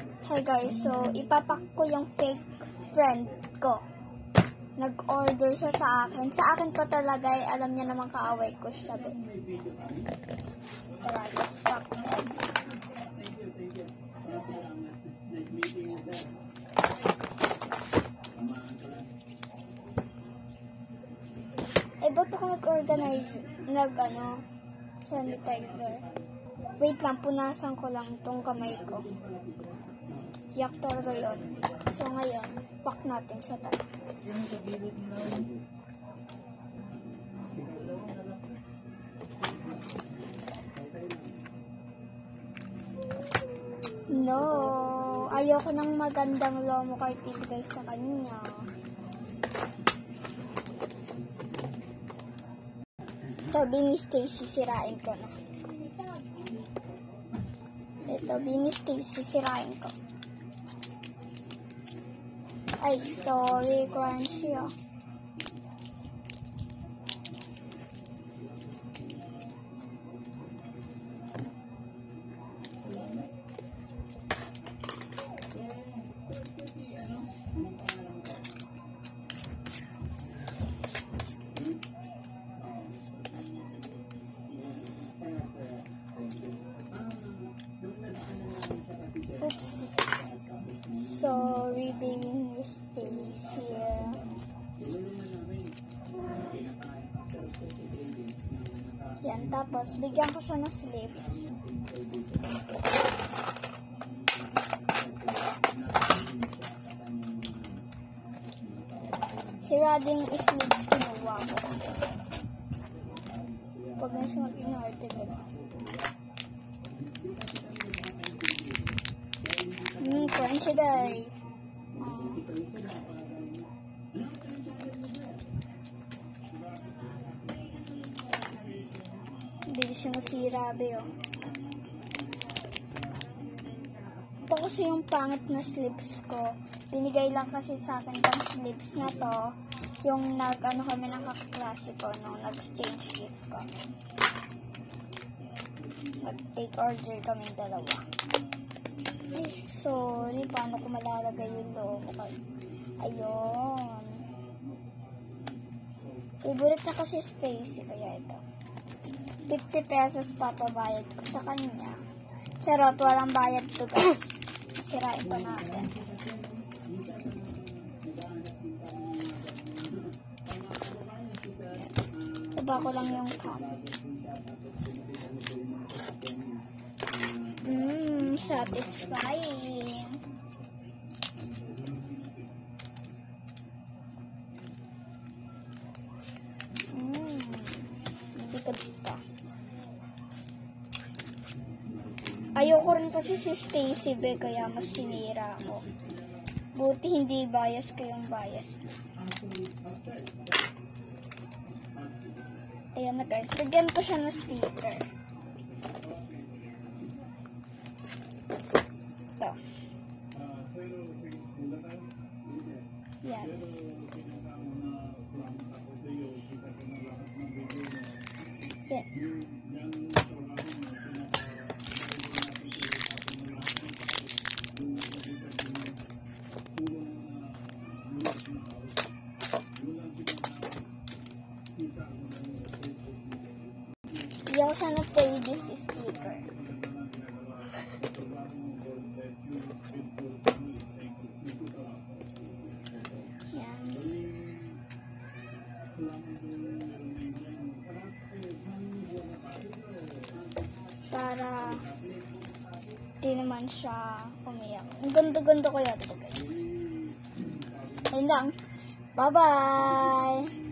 Hi guys, so ipapak ko yung fake friend ko. Nag-order siya sa akin. Sa akin pa talaga, alam niya naman kaaway ko siya. Tara, let's pack him. Ba't ako nag-organize, sanitizer. Wait lang, punasan ko lang itong kamay ko. Yak talaga yun. So ngayon, pack natin siya tayo. No, ayoko ng magandang lomo card guys sa kanya. Ito, Bini Stacy, sirain ko na. Ito, Bini Stacy, sirain ko. Ay, sorry, crunchy ah. Oops. Sorry, Bini Stacy. Yan, tapos bigyan ko siya ng sleeves. Sirading sleeves kinuha ko. Pag na siya mag-inarte ko. Crunchy day. Bilis yung masira, oh. Ito kasi yung pangit na slips ko. Binigay lang kasi sa akin tong slips na to. Yung kami ng kaklase ko nung nag-exchange gift ko. Nag-take order kami dalawa. Ay, sorry. Paano ko malalagay yung logo? Ayun. Favorite na kasi Stacy, kaya ito. 50 pesos papabayad ko sa kanya. Charot, walang bayad to guys. Sirain pa natin. Taba ko lang yung cup. Satisfying. Matikad pa. Ayoko rin kasi si Stacy kaya mas sinira ko. Buti hindi bias kayong bias. Ayan na guys, bigyan ko siya ng sticker. Ito. Yan. Yan. Hindi ako sana play this sticker. Yan. Para di naman siya umiyak. Ang ganda-ganda ko yata guys. Ayun lang. Bye-bye!